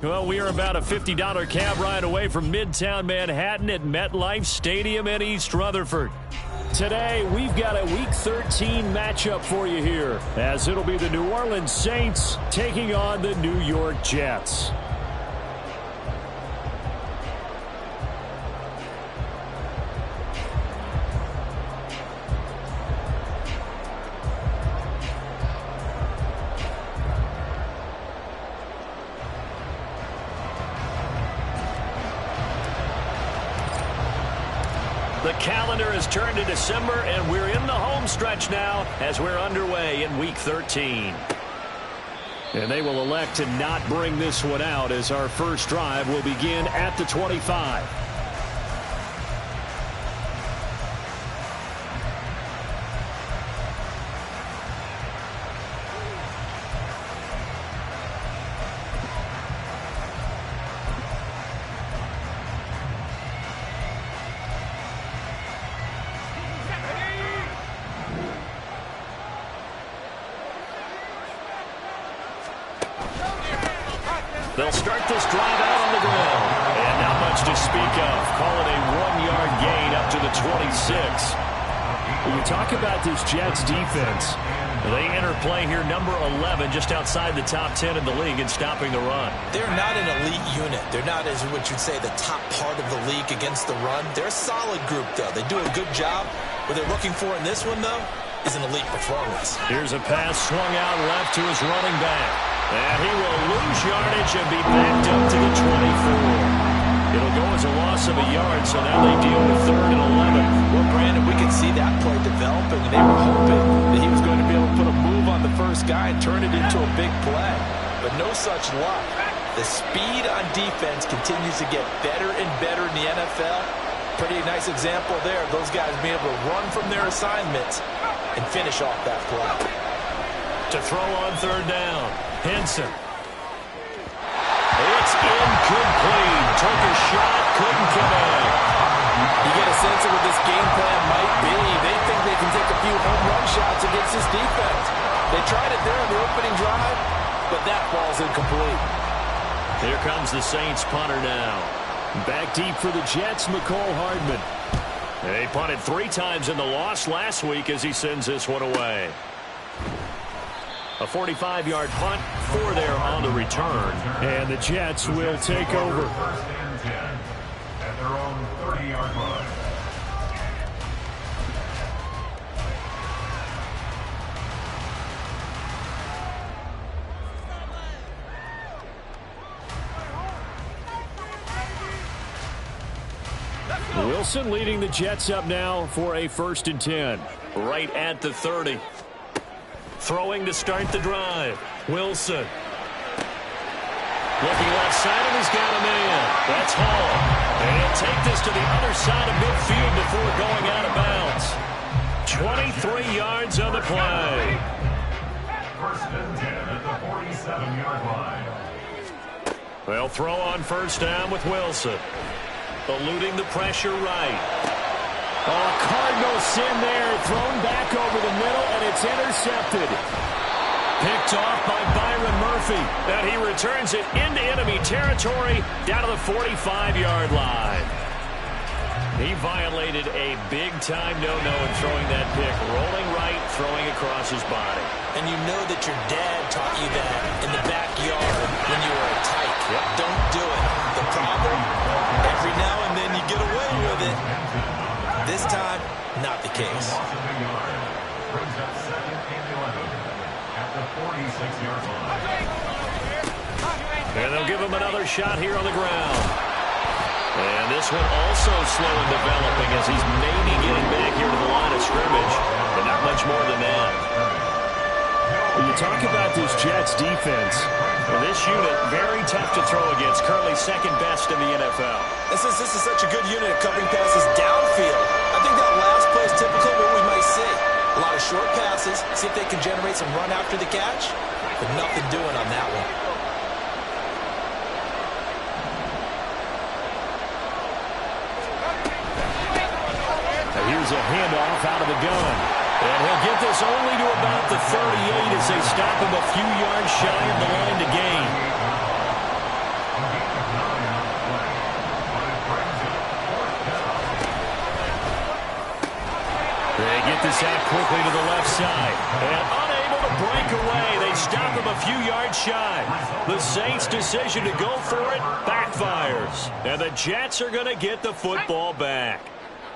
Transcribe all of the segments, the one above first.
Well, we are about a $50 cab ride away from Midtown Manhattan at MetLife Stadium in East Rutherford. Today, we've got a Week 13 matchup for you here, as it'll be the New Orleans Saints taking on the New York Jets. The calendar has turned to December, and we're in the home stretch now as we're underway in Week 13. And they will elect to not bring this one out as our first drive will begin at the 25. They'll start this drive out on the ground. And not much to speak of. Call it a 1-yard gain up to the 26. When you talk about this Jets defense, they enter play here number 11, just outside the top 10 in the league in stopping the run. They're not an elite unit. They're not, as what you'd say, the top part of the league against the run. They're a solid group, though. They do a good job. What they're looking for in this one, though, is an elite performance. Here's a pass swung out left to his running back. And he will lose yardage and be backed up to the 24. It'll go as a loss of a yard, so now they deal with 3rd and 11. Well, Brandon, we could see that play developing, and they were hoping that he was going to be able to put a move on the first guy and turn it into a big play. But no such luck. The speed on defense continues to get better and better in the NFL. Pretty nice example there of those guys being able to run from their assignments and finish off that play. To throw on 3rd down. Henson. It's incomplete. Took a shot, couldn't connect. You get a sense of what this game plan might be. They think they can take a few home run shots against this defense. They tried it there in the opening drive, but that ball's incomplete. Here comes the Saints punter now. Back deep for the Jets, McCole Hardman. They punted 3 times in the loss last week as he sends this one away. A 45-yard punt for there on the return. And the Jets will take over. First and 10 at their own 30-yard line. Wilson leading the Jets up now for a 1st and 10. Right at the 30. Throwing to start the drive. Wilson. Looking left side, and he's got a man. That's Hall. And he'll take this to the other side of midfield before going out of bounds. 23 yards on the play. First and 10 at the 47-yard line. They'll throw on 1st down with Wilson. Eluding the pressure right. Oh, Cardinal sin there, thrown back over the middle, and it's intercepted. Picked off by Byron Murphy. And he returns it into enemy territory down to the 45-yard line. He violated a big-time no-no in throwing that pick. Rolling right, throwing across his body. And you know that your dad taught you that in the backyard when you were a tyke. Yep. Don't do it. The problem, every now and then you get away with it. This time, not the case. Brings up 2nd and 11 at the 46-yard line. And they'll give him another shot here on the ground. And this one also slow in developing as he's maybe getting back here to the line of scrimmage, but not much more than that. When you talk about this Jets defense, this unit very tough to throw against, currently 2nd best in the NFL. This is such a good unit at covering passes downfield. I think that last play is typical of what we might see. A lot of short passes, see if they can generate some run after the catch, but nothing doing on that one. Now here's a handoff out of the gun. And he'll get this only to about the 38 as they stop him a few yards shy of the line to gain. They get this out quickly to the left side. And unable to break away. They stop him a few yards shy. The Saints' decision to go for it backfires. And the Jets are going to get the football back.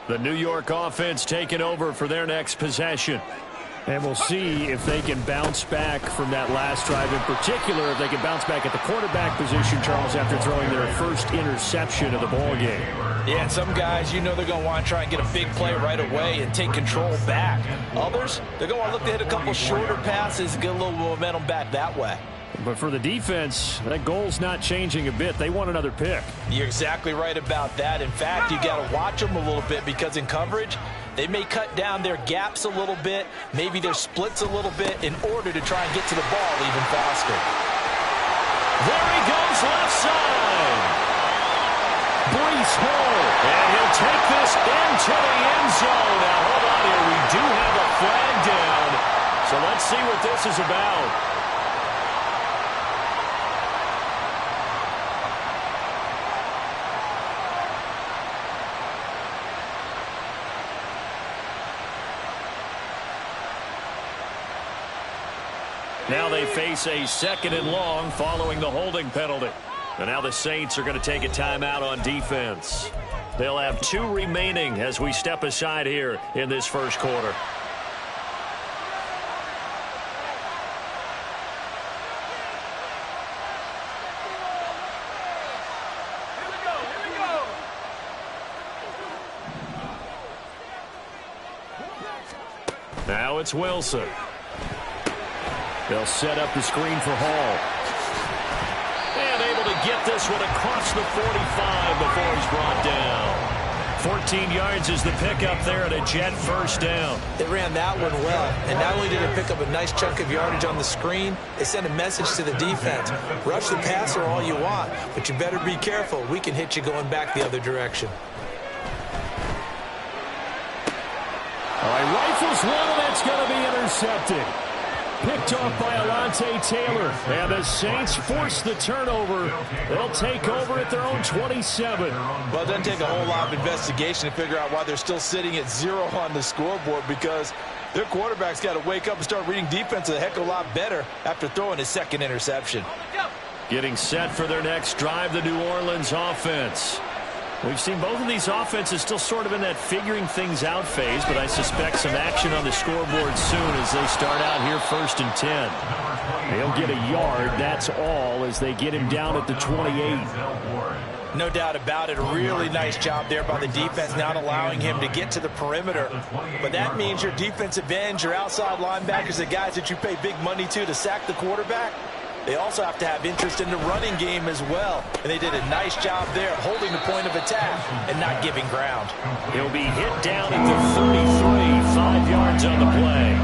The New York offense taking over for their next possession. And we'll see if they can bounce back from that last drive. In particular, if they can bounce back at the quarterback position, Charles, after throwing their first interception of the ballgame. Yeah, and some guys, you know they're going to want to try and get a big play right away and take control back. Others, they're going to want to look to hit a couple shorter passes and get a little momentum back that way. But for the defense, that goal's not changing a bit. They want another pick. You're exactly right about that. In fact, you got to watch them a little bit because in coverage, they may cut down their gaps a little bit, maybe their splits a little bit in order to try and get to the ball even faster. There he goes left side. Brees Hall. And he'll take this into the end zone. Now, hold on here. We do have a flag down. So let's see what this is about. Now they face a 2nd and long following the holding penalty. And now the Saints are going to take a timeout on defense. They'll have 2 remaining as we step aside here in this first quarter. Now it's Wilson. They'll set up the screen for Hall. And able to get this one across the 45 before he's brought down. 14 yards is the pickup there at a Jet first down. They ran that one well. And not only did they pick up a nice chunk of yardage on the screen, they sent a message to the defense. Rush the passer all you want, but you better be careful. We can hit you going back the other direction. All right, rifles one, and that's going to be intercepted. Picked off by Alontae Taylor. And the Saints force the turnover. They'll take over at their own 27. Well, it doesn't take a whole lot of investigation to figure out why they're still sitting at 0 on the scoreboard, because their quarterback's got to wake up and start reading defense a heck of a lot better after throwing his 2nd interception. Getting set for their next drive, the New Orleans offense. We've seen both of these offenses still sort of in that figuring things out phase, but I suspect some action on the scoreboard soon as they start out here 1st and 10. They'll get a yard, that's all, as they get him down at the 28. No doubt about it. A really nice job there by the defense, not allowing him to get to the perimeter. But that means your defensive ends, your outside linebackers, the guys that you pay big money to sack the quarterback, they also have to have interest in the running game as well. And they did a nice job there holding the point of attack and not giving ground. He'll be hit down at the 33, 5 yards on the play.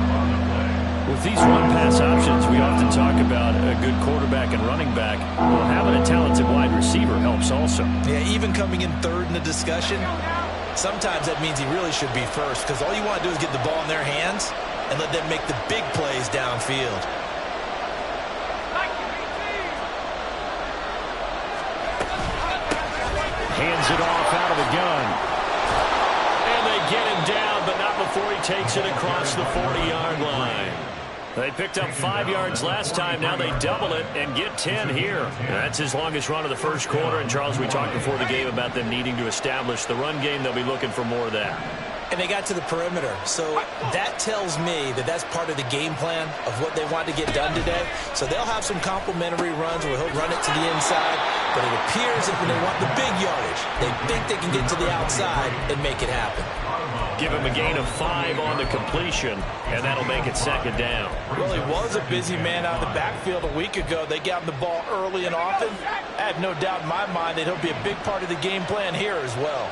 With these run-pass options, we often talk about a good quarterback and running back. Well, having a talented wide receiver helps also. Yeah, even coming in 3rd in the discussion, sometimes that means he really should be first, because all you want to do is get the ball in their hands and let them make the big plays downfield. Hands it off out of the gun. And they get him down, but not before he takes it across the 40-yard line. They picked up 5 yards last time. Now they double it and get 10 here. That's his longest run of the first quarter. And, Charles, we talked before the game about them needing to establish the run game. They'll be looking for more of that. And they got to the perimeter. So that tells me that that's part of the game plan of what they want to get done today. So they'll have some complementary runs where he'll run it to the inside. But it appears that when they want the big yardage, they think they can get to the outside and make it happen. Give him a gain of 5 on the completion, and that'll make it 2nd down. Well, he was a busy man out of the backfield a week ago. They got him the ball early and often. I have no doubt in my mind that he'll be a big part of the game plan here as well.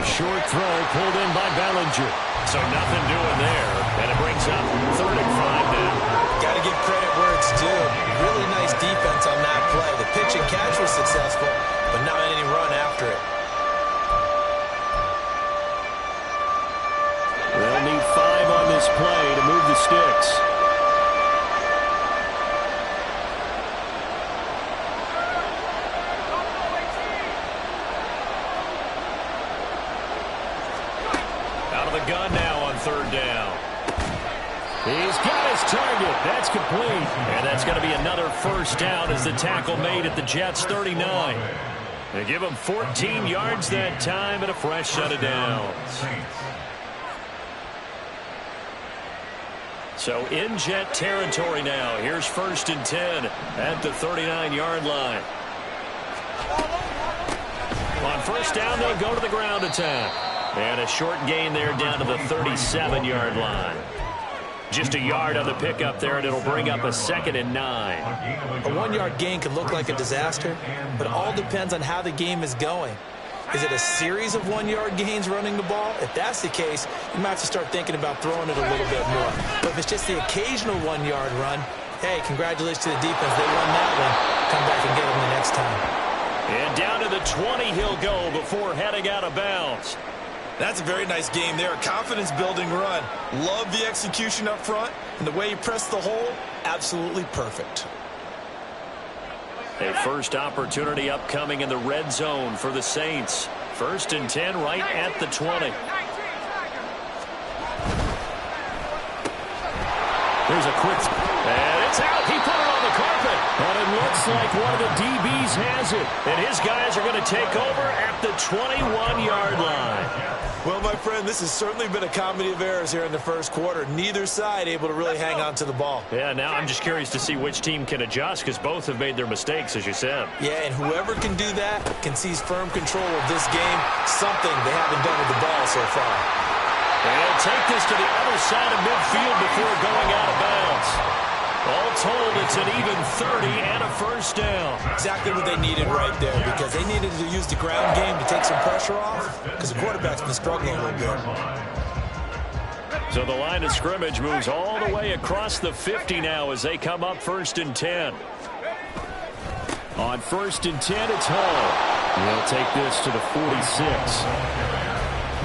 Short throw pulled in by Bellinger. So nothing doing there. And it brings up 3rd and 5 now. Got to give credit where it's due. Really nice defense on that play. The pitch and catch was successful, but not any run after it. They'll need 5 on this play to move the sticks. the gun now on third down. He's got his target. That's complete. And that's going to be another first down as the tackle made at the Jets' 39. They give him 14 yards that time and a fresh set of downs. So in Jet territory now. Here's 1st and 10 at the 39-yard line. On first down, they'll go to the ground attack. And a short gain there down to the 37-yard line. Just a yard on the pickup there, and it'll bring up a 2nd and 9. A 1-yard gain can look like a disaster, but all depends on how the game is going. Is it a series of 1-yard gains running the ball? If that's the case, you might have to start thinking about throwing it a little bit more. But if it's just the occasional 1-yard run, hey, congratulations to the defense. They won that one. Come back and get them the next time. And down to the 20 he'll go before heading out of bounds. That's a very nice game there. A confidence-building run. Love the execution up front, and the way he pressed the hole, absolutely perfect. A first opportunity upcoming in the red zone for the Saints. 1st and 10 right at the 20. There's a quick, and it's out. He put it on the carpet. And it looks like one of the DBs has it. And his guys are going to take over at the 21-yard line. Well, my friend, this has certainly been a comedy of errors here in the first quarter. Neither side able to really hang on to the ball. Yeah, now I'm just curious to see which team can adjust because both have made their mistakes, as you said. Yeah, and whoever can do that can seize firm control of this game, something they haven't done with the ball so far. And he'll take this to the other side of midfield before going out of bounds. All told, it's an even 30 and a first down. Exactly what they needed right there because they needed to use the ground game to take some pressure off because the quarterback's been struggling a little bit. So the line of scrimmage moves all the way across the 50 now as they come up 1st and 10. On 1st and 10, it's Hall. They'll take this to the 46.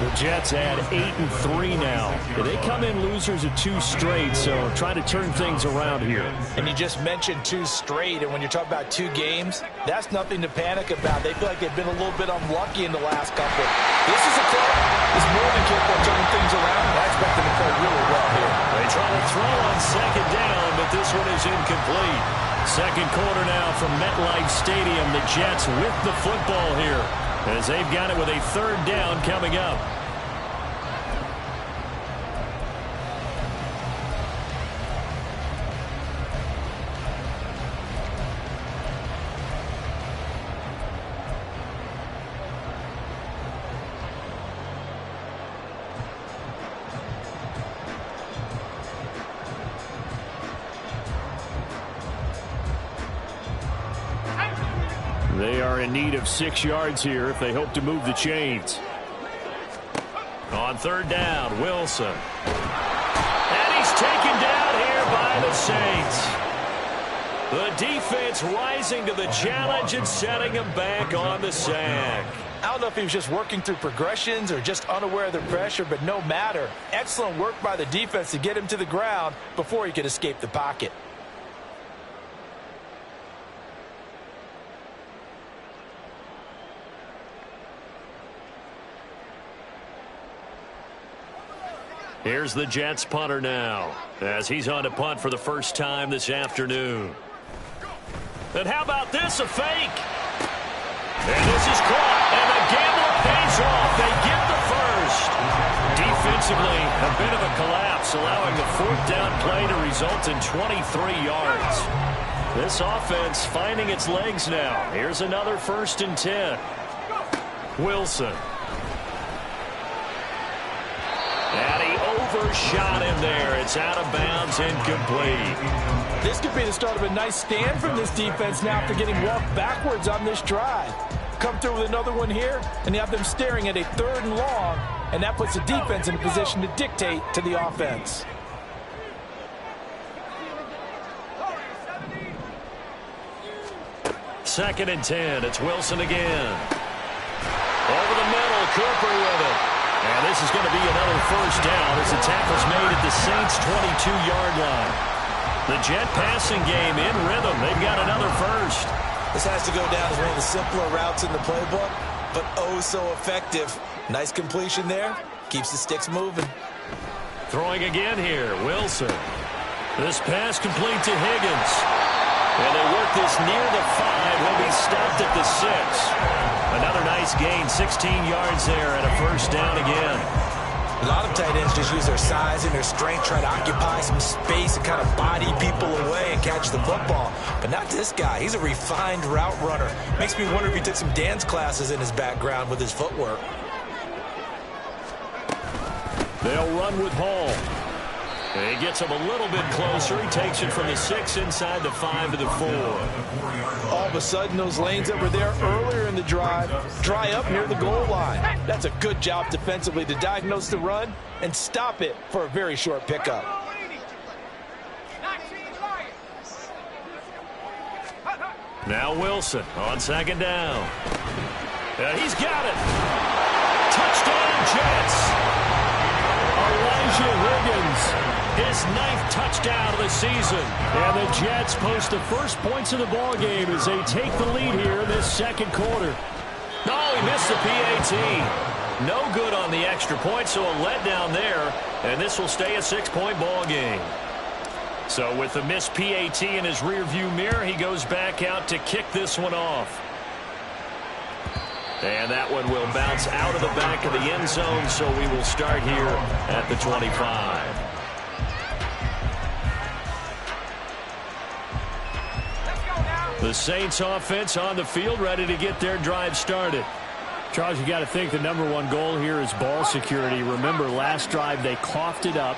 The Jets add 8-3 now. They come in losers of 2 straight, so try to turn things around here. And you just mentioned 2 straight, and when you're talking about 2 games, that's nothing to panic about. They feel like they've been a little bit unlucky in the last couple. This is a club that's more than capable of turning things around, and I expect them to play really well here. They try to throw on 2nd down, but this one is incomplete. Second quarter now from MetLife Stadium. The Jets with the football here as they've got it with a 3rd down coming up. They are in need of 6 yards here if they hope to move the chains. On 3rd down, Wilson. And he's taken down here by the Saints. The defense rising to the challenge and setting him back on the sack. I don't know if he was just working through progressions or just unaware of the pressure, but no matter. Excellent work by the defense to get him to the ground before he could escape the pocket. Here's the Jets punter now as he's on to punt for the first time this afternoon. And how about this, a fake? And this is caught, and the gamble pays off. They get the first. Defensively, a bit of a collapse, allowing the 4th down play to result in 23 yards. This offense finding its legs now. Here's another 1st and 10. Wilson. And he overshot him there. It's out of bounds, incomplete. This could be the start of a nice stand from this defense now after getting walked backwards on this drive. Come through with another one here, and you have them staring at a 3rd and long, and that puts the defense in a position to dictate to the offense. Second and 10. It's Wilson again. Over the middle, Cooper with it. And this is going to be another first down as the tackle's made at the Saints' 22-yard line. The Jet passing game in rhythm. They've got another first. This has to go down as one of the simpler routes in the playbook, but oh so effective. Nice completion there. Keeps the sticks moving. Throwing again here, Wilson. This pass complete to Higgins. And they work this near the 5. He'll be stopped at the 6. Another nice gain, 16 yards there and a first down again. A lot of tight ends just use their size and their strength, try to occupy some space and kind of body people away and catch the football. But not this guy. He's a refined route runner. Makes me wonder if he took some dance classes in his background with his footwork. They'll run with Hall. He gets him a little bit closer. He takes it from the 6 inside the 5 to the 4. All of a sudden, those lanes that were there earlier in the drive dry up near the goal line. That's a good job defensively to diagnose the run and stop it for a very short pickup. Now Wilson on second down. He's got it. Touchdown, Jets. Elijah Higgins, his 9th touchdown of the season. And the Jets post the first points of the ball game as they take the lead here in this second quarter. No, he missed the PAT. No good on the extra point, so a letdown there. And this will stay a 6-point ball game. So with the missed PAT in his rearview mirror, he goes back out to kick this one off. And that one will bounce out of the back of the end zone, so we will start here at the 25. The Saints offense on the field, ready to get their drive started. Charles, you got to think the #1 goal here is ball security. Remember, last drive they coughed it up.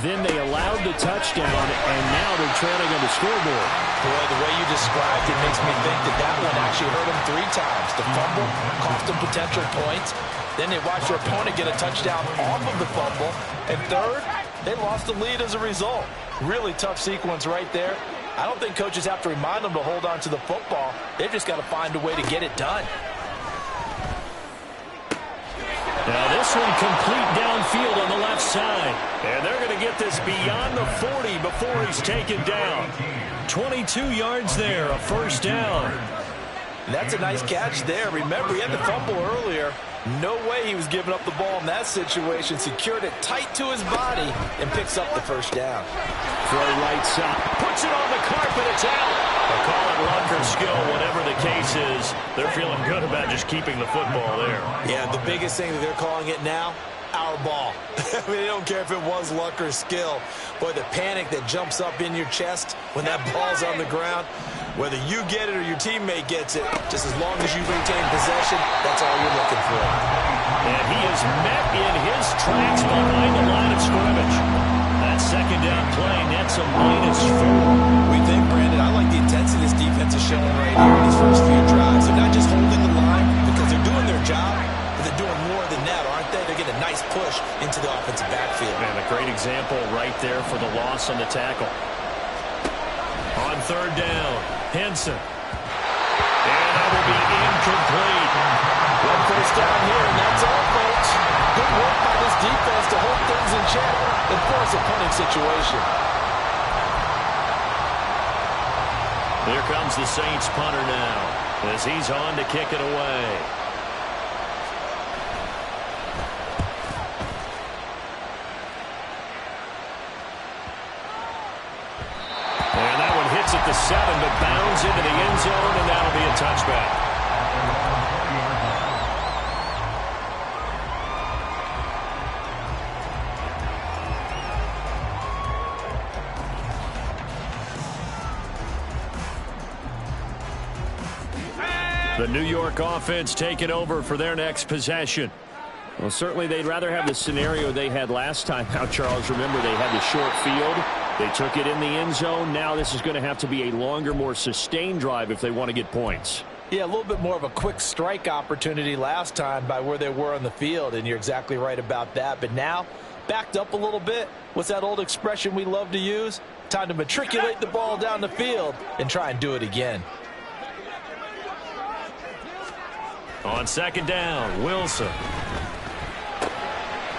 Then they allowed the touchdown, and now they're trailing on the scoreboard. Boy, the way you described it makes me think that one actually hurt them 3 times. The fumble cost them potential points. Then they watched their opponent get a touchdown off of the fumble. And third, they lost the lead as a result. Really tough sequence right there. I don't think coaches have to remind them to hold on to the football. They've just got to find a way to get it done. Now this one complete downfield on the left side. And they're going to get this beyond the 40 before he's taken down. 22 yards there, a first down. That's a nice catch there. Remember, he had the fumble earlier. No way he was giving up the ball in that situation. Secured it tight to his body and picks up the first down. Throw right side. Puts it on the carpet. It's out. They'll call it luck or skill, whatever the case is. They're feeling good about just keeping the football there. Yeah, the biggest thing that they're calling it now, our ball. I mean, they don't care if it was luck or skill. Boy, the panic that jumps up in your chest when that ball's on the ground, whether you get it or your teammate gets it, just as long as you retain possession, that's all you're looking for. And he is met in his tracks behind the line of scrimmage. That second down play, that's a -4. We think, Brandon, I like the intensity this defense is showing right here in these first few drives. They're not just holding the line because they're doing their job, but they're doing more than that, aren't they? They're getting a nice push into the offensive backfield. And a great example right there for the loss on the tackle. On third down, Henson. And that will be incomplete. One first down here, and that's all, folks. Good work by this defense to hold things in check and force a punting situation. Here comes the Saints punter now as he's on to kick it away. And that one hits at the 7, but bounds into the end zone, and that'll be a touchback. The New York offense taking over for their next possession. Well, certainly they'd rather have the scenario they had last time out, Charles. Remember, they had the short field. They took it in the end zone. Now this is going to have to be a longer, more sustained drive if they want to get points. Yeah, a little bit more of a quick strike opportunity last time by where they were on the field, and you're exactly right about that. But now, backed up a little bit. What's that old expression we love to use? Time to matriculate the ball down the field and try and do it again. On second down, Wilson.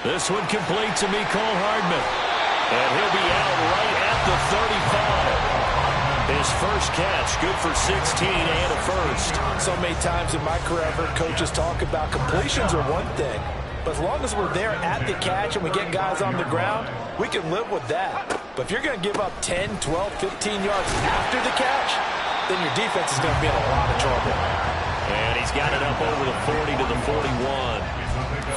This one complete to Mecole Hardman. And he'll be out right at the 35. His first catch, good for 16 and a first. So many times in my career, I've heard coaches talk about completions are one thing, But as long as we're there at the catch and we get guys on the ground, we can live with that. But if you're going to give up 10, 12, 15 yards after the catch, then your defense is going to be in a lot of trouble. And he's got it up over the 40 to the 41.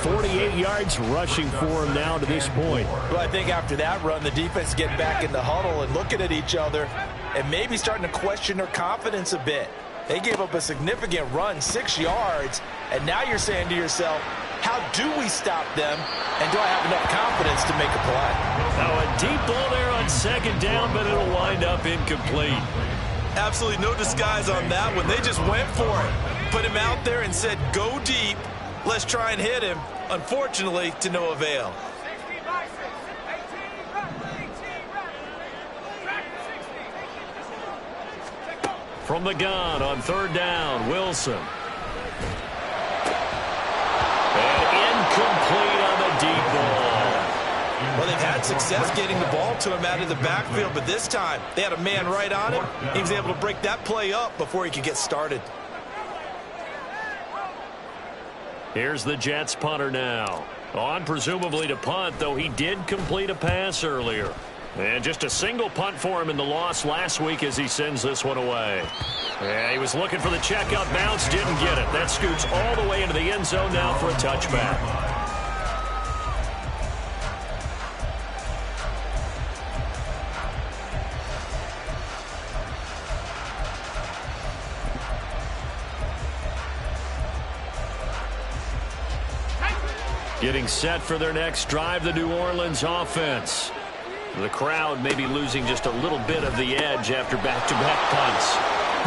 48 yards rushing for him now to this point. Well, I think after that run, the defense is getting back in the huddle and looking at each other and maybe starting to question their confidence a bit. They gave up a significant run, 6 yards, and now you're saying to yourself, how do we stop them, and do I have enough confidence to make a play? Now a deep ball there on second down, but it'll wind up incomplete. Absolutely no disguise on that one. They just went for it. Put him out there and said, go deep. Let's try and hit him. Unfortunately, to no avail. From the gun on third down, Wilson. And incomplete on the deep ball. Well, they've had success getting the ball to him out of the backfield, but this time they had a man right on him. He was able to break that play up before he could get started. Here's the Jets punter now. On presumably to punt, though he did complete a pass earlier. And just a single punt for him in the loss last week as he sends this one away. Yeah, he was looking for the checkup bounce, didn't get it. That scoots all the way into the end zone now for a touchback. Getting set for their next drive, the New Orleans offense. The crowd may be losing just a little bit of the edge after back-to-back punts.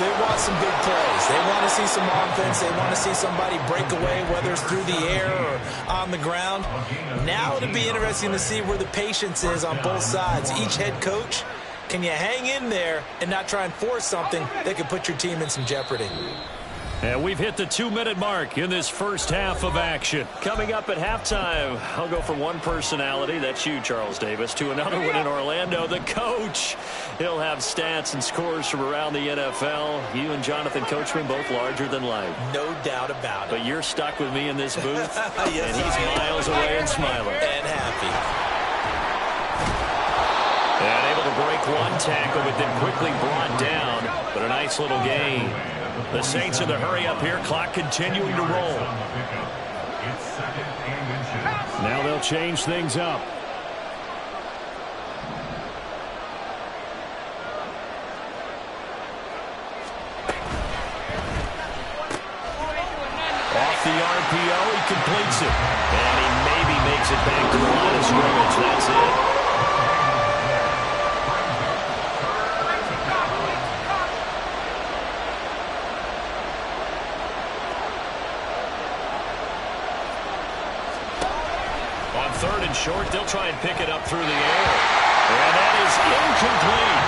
They want some big plays. They want to see some offense. They want to see somebody break away, whether it's through the air or on the ground. Now it'll be interesting to see where the patience is on both sides. Each head coach, can you hang in there and not try and force something that could put your team in some jeopardy? And we've hit the 2-minute mark in this first half of action. Coming up at halftime, I'll go from one personality, that's you, Charles Davis, to another one in Orlando, the coach. He'll have stats and scores from around the NFL. You and Jonathan Coachman both larger than life. No doubt about it. But you're stuck with me in this booth, yes, and he's miles away and smiling. And happy. And able to break one tackle, but then quickly brought down. But a nice little gain. The Saints in the hurry up here, clock continuing to roll. Now they'll change things up. Off the RPO, he completes it. And he maybe makes it back to the line of scrimmage. That's it. Third and short, they'll try and pick it up through the air. And that is incomplete.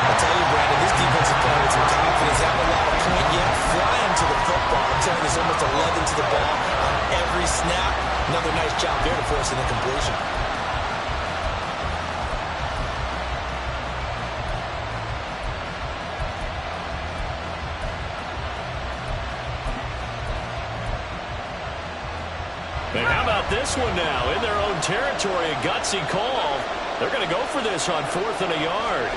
I'll tell you, Brandon, this defensive player with some confidence, having a lot of point yet, flying to the football. I'm telling you, there's almost 11 to the ball on every snap. Another nice job there to force an incompletion. And how about this one now? In their own territory, a gutsy call. They're going to go for this on 4th and a yard.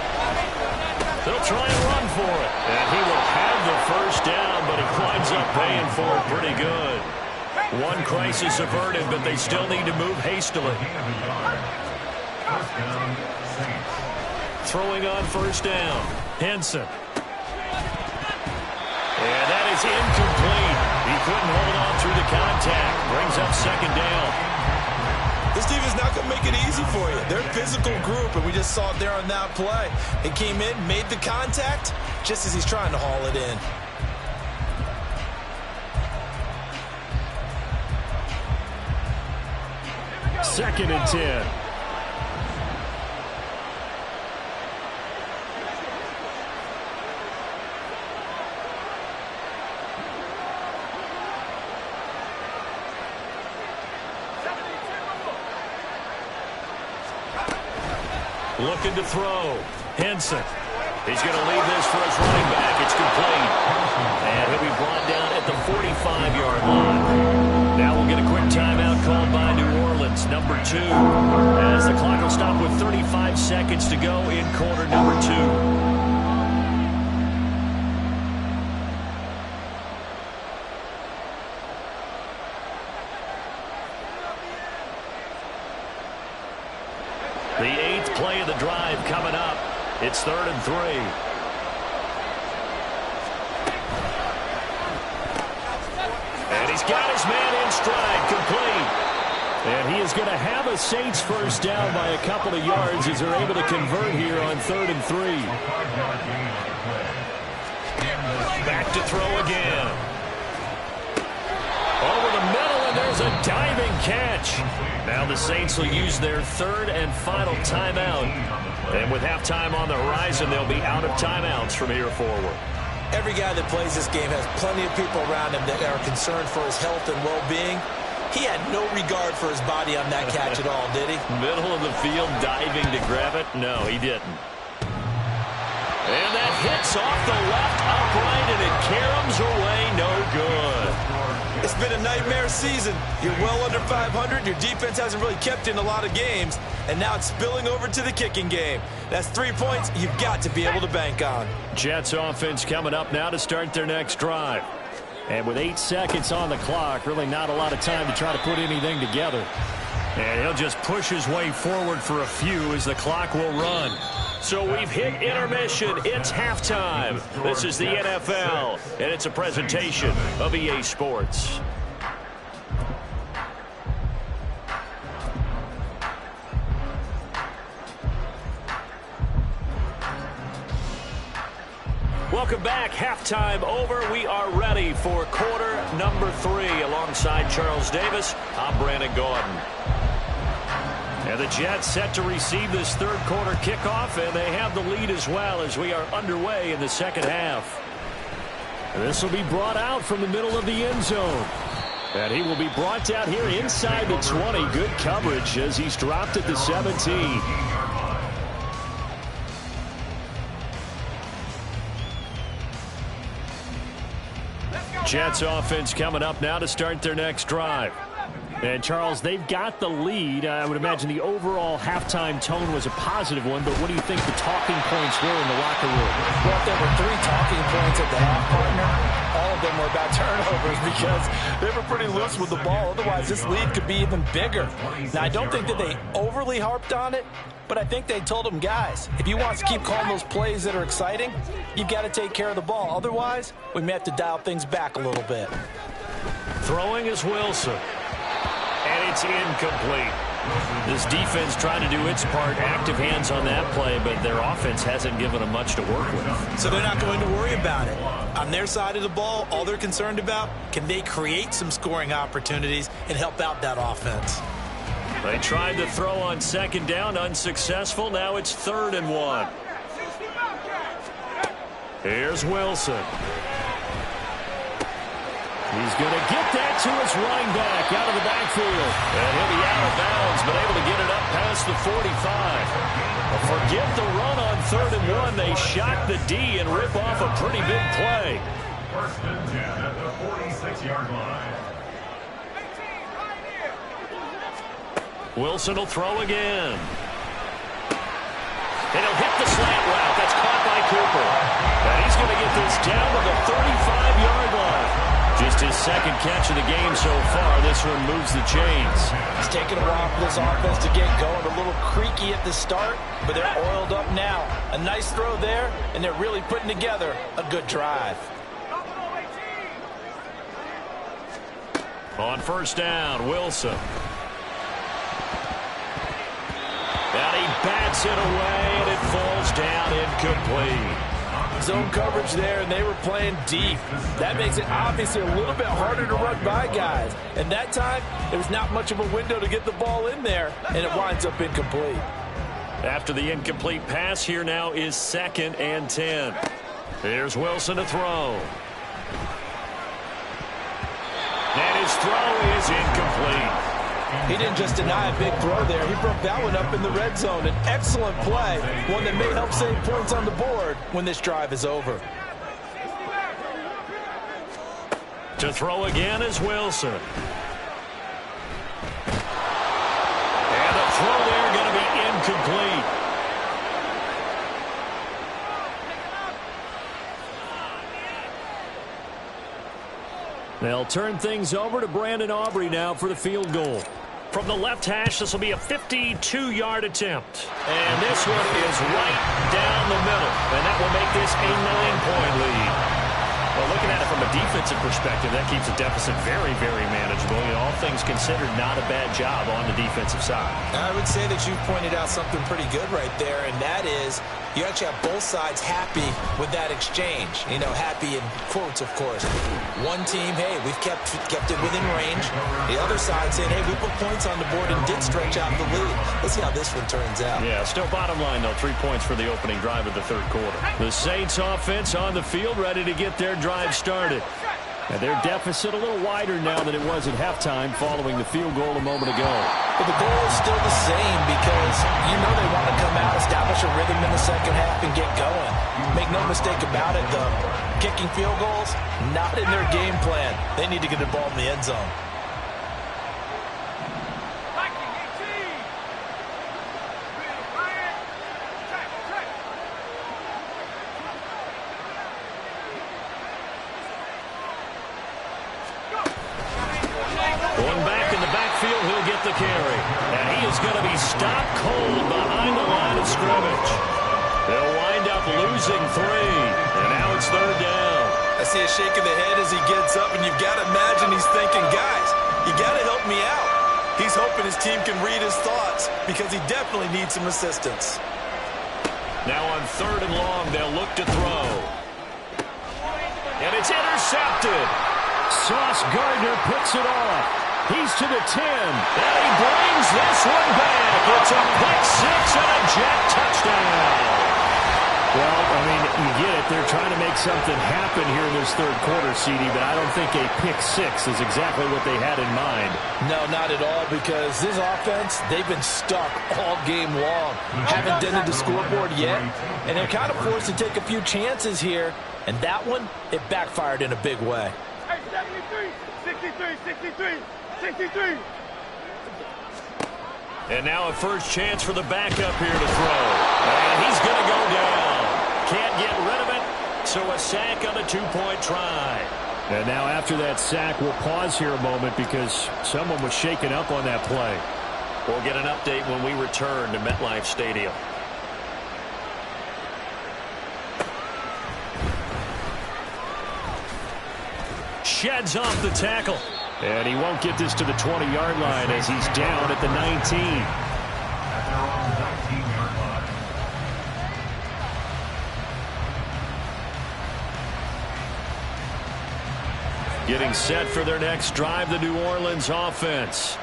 They'll try and run for it. And he will have the first down, but he winds up paying for it pretty good. One crisis averted, but they still need to move hastily. Throwing on first down. Henson. And that is incomplete. He couldn't hold on through the contact. Brings up second down. This team is not going to make it easy for you. They're a physical group, and we just saw it there on that play. It came in, made the contact, just as he's trying to haul it in. Second and 10. Looking to throw. Henson. He's going to leave this for his running back. It's complete. And he'll be brought down at the 45-yard line. Now we'll get a quick timeout called number 2, as the clock will stop with 35 seconds to go in quarter number 2. The 8th play of the drive coming up. It's 3rd and 3. And he's got his man in stride, complete. And he is going to have a Saints first down by a couple of yards as they're able to convert here on 3rd and 3. Back to throw again. Over the middle, and there's a diving catch. Now the Saints will use their 3rd and final timeout. And with halftime on the horizon, they'll be out of timeouts from here forward. Every guy that plays this game has plenty of people around him that are concerned for his health and well-being. He had no regard for his body on that catch at all, did he? Middle of the field, diving to grab it? No, he didn't. And that hits off the left upright, and it caroms away, no good. It's been a nightmare season. You're well under 500. Your defense hasn't really kept in a lot of games, and now it's spilling over to the kicking game. That's 3 points you've got to be able to bank on. Jets offense coming up now to start their next drive. And with 8 seconds on the clock, really not a lot of time to try to put anything together. And he'll just push his way forward for a few as the clock will run. So we've hit intermission. It's halftime. This is the NFL, and it's a presentation of EA Sports. Welcome back. Halftime over. We are ready for quarter number 3. Alongside Charles Davis, I'm Brandon Gordon. And the Jets set to receive this 3rd quarter kickoff, and they have the lead as well as we are underway in the second half. This will be brought out from the middle of the end zone. And he will be brought out here inside the 20. Good coverage as he's dropped at the 17. Jets offense coming up now to start their next drive. And, Charles, they've got the lead. I would imagine the overall halftime tone was a positive one, but what do you think the talking points were in the locker room? Well, if there were 3 talking points at the half, partner, all of them were about turnovers because they were pretty loose with the ball. Otherwise, this lead could be even bigger. Now, I don't think that they overly harped on it, but I think they told them, guys, if you want to keep calling those plays that are exciting, you've got to take care of the ball. Otherwise, we may have to dial things back a little bit. Throwing is Wilson. And it's incomplete. This defense trying to do its part, active hands on that play, but their offense hasn't given them much to work with. So they're not going to worry about it. On their side of the ball, all they're concerned about, can they create some scoring opportunities and help out that offense? They tried to throw on 2nd down, unsuccessful. Now it's 3rd and 1. Here's Wilson. He's going to get that to his running back out of the backfield. And he'll be out of bounds, but able to get it up past the 45. Forget the run on 3rd and 1. They shot the D and rip off a pretty big play. 1st and 10 at the 46-yard line. Wilson will throw again. And he'll hit the slant route. That's caught by Cooper. And he's going to get this down to the 35-yard line. Just his 2nd catch of the game so far. This one moves the chains. It's taken a while for this offense to get going. A little creaky at the start, but they're oiled up now. A nice throw there, and they're really putting together a good drive. On 1st down, Wilson. And he bats it away, and it falls down incomplete. Zone coverage there, and they were playing deep. That makes it obviously a little bit harder to run by guys. And that time, there was not much of a window to get the ball in there, and it winds up incomplete. After the incomplete pass, here now is 2nd and 10. Here's Wilson to throw. And his throw is incomplete. He didn't just deny a big throw there. He broke that one up in the red zone. An excellent play, one that may help save points on the board when this drive is over. To throw again is Wilson. They'll turn things over to Brandon Aubrey now for the field goal. From the left hash, this will be a 52-yard attempt. And this one is right down the middle. And that will make this a 9-point lead. Well, looking at it from a defensive perspective, that keeps the deficit very, very manageable. You know, all things considered, not a bad job on the defensive side. I would say that you pointed out something pretty good right there, and that is you actually have both sides happy with that exchange. You know, happy in quotes, of course. One team, hey, we've kept it within range. The other side saying, hey, we put points on the board and did stretch out the lead. Let's see how this one turns out. Yeah, still bottom line, though, 3 points for the opening drive of the third quarter. The Saints offense on the field, ready to get their drive started. And their deficit a little wider now than it was at halftime following the field goal a moment ago. But the goal is still the same because you know they want to come out, establish a rhythm in the second half, and get going. Make no mistake about it, though. Kicking field goals, not in their game plan. They need to get the ball in the end zone. He'll get the carry. And he is going to be stopped cold behind the line of scrimmage. They'll wind up losing 3. And now it's third down. I see a shake of the head as he gets up, and you've got to imagine he's thinking, guys, you got to help me out. He's hoping his team can read his thoughts because he definitely needs some assistance. Now on third and long, they'll look to throw. And it's intercepted. Sauce Gardner picks it off. He's to the 10, and he brings this one back. It's a pick 6 and a jet touchdown. Well, I mean, you get it. They're trying to make something happen here in this third quarter, CD, but I don't think a pick 6 is exactly what they had in mind. No, not at all, because this offense, they've been stuck all game long. Haven't dented the scoreboard yet, and they're kind of forced to take a few chances here, and that one, it backfired in a big way. Hey, 63. And now a first chance for the backup here to throw. And he's going to go down. Can't get rid of it, so a sack on a 2-point try. And now after that sack, we'll pause here a moment because someone was shaken up on that play. We'll get an update when we return to MetLife Stadium. Sheds off the tackle. And he won't get this to the 20-yard line as he's down at the 19. At their own 19-yard line. Getting set for their next drive, the New Orleans offense.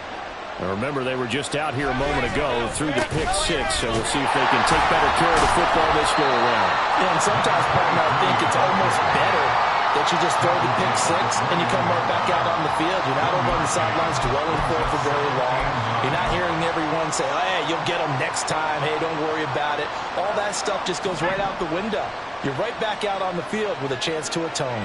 Now remember, they were just out here a moment ago through the pick 6, so we'll see if they can take better care of the football this go around. Yeah, and sometimes, partner, I think it's almost better that you just throw the pick 6 and you come right back out on the field. You're not over on the sidelines dwelling for it for very long. You're not hearing everyone say, hey, you'll get them next time. Hey, don't worry about it. All that stuff just goes right out the window. You're right back out on the field with a chance to atone.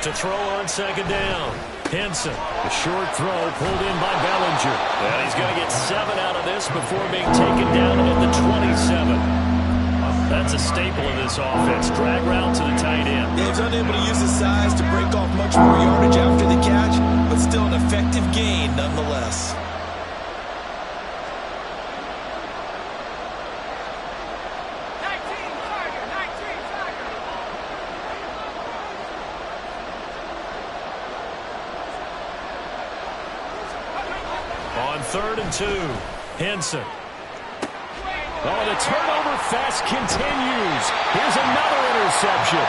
To throw on second down. Henson, a short throw pulled in by Bellinger. And he's going to get 7 out of this before being taken down at the 27. That's a staple of this offense. Drag route to the tight end. Yeah, he's unable to use his size to break off much more yardage after the catch, but still an effective gain nonetheless. Third and 2. Henson. Oh, the turnover fest continues. Here's another interception.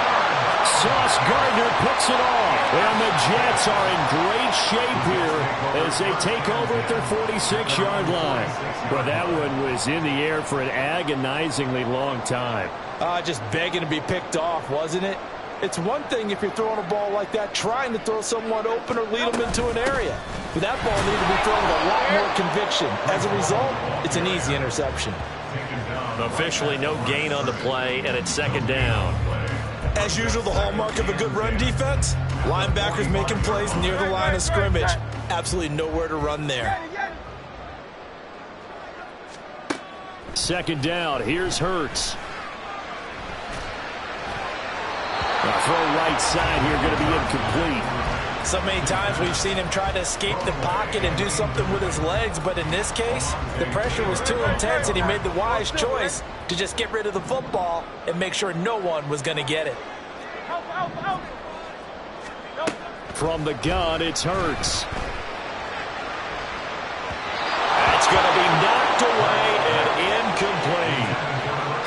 Sauce Gardner picks it off. And the Jets are in great shape here as they take over at their 46-yard line. Well, that one was in the air for an agonizingly long time. Just begging to be picked off, wasn't it? It's one thing if you're throwing a ball like that, trying to throw someone open or lead them into an area. But that ball needed to be thrown with a lot more conviction. As a result, it's an easy interception. Officially no gain on the play, and it's second down. As usual, the hallmark of a good run defense, linebackers making plays near the line of scrimmage. Absolutely nowhere to run there. Second down. Here's Hurts. Throw right side here, going to be incomplete. So many times we've seen him try to escape the pocket and do something with his legs, but in this case, the pressure was too intense and he made the wise choice to just get rid of the football and make sure no one was going to get it. From the gun, it's Hurts. That's going to be knocked away and incomplete.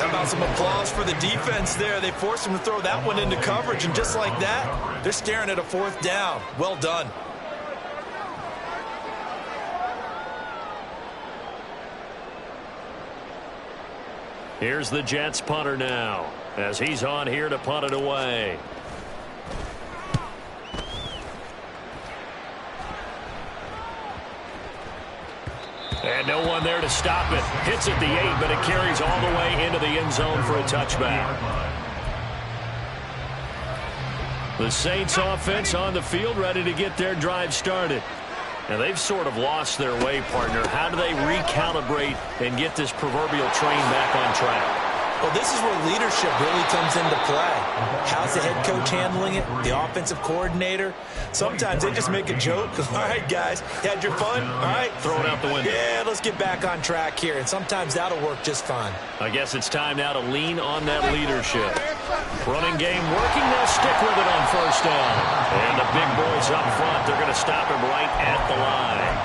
How about some applause for the defense there? They forced him to throw that one into coverage, and just like that, they're staring at a fourth down. Well done. Here's the Jets punter now, as he's on here to punt it away. And no one there to stop it. Hits at the 8, but it carries all the way into the end zone for a touchback. The Saints offense on the field, ready to get their drive started. Now, they've sort of lost their way, partner. How do they recalibrate and get this proverbial train back on track? Well, this is where leadership really comes into play. How's the head coach handling it? The offensive coordinator? Sometimes they just make a joke. All right, guys, you had your fun? All right. Throw it out the window. Yeah, let's get back on track here. And sometimes that'll work just fine. I guess it's time now to lean on that leadership. Running game working. They'll stick with it on first down. And the big boys up front, they're going to stop him right at the line.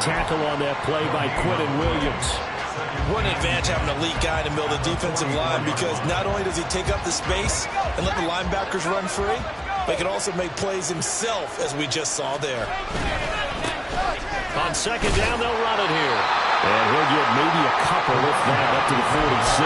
Tackle on that play by Quinton Williams. What an advantage having an elite guy in the middle of the defensive line, because not only does he take up the space and let the linebackers run free, but he can also make plays himself, as we just saw there. On second down, they'll run it here. And he'll get maybe a couple with that up to the 46.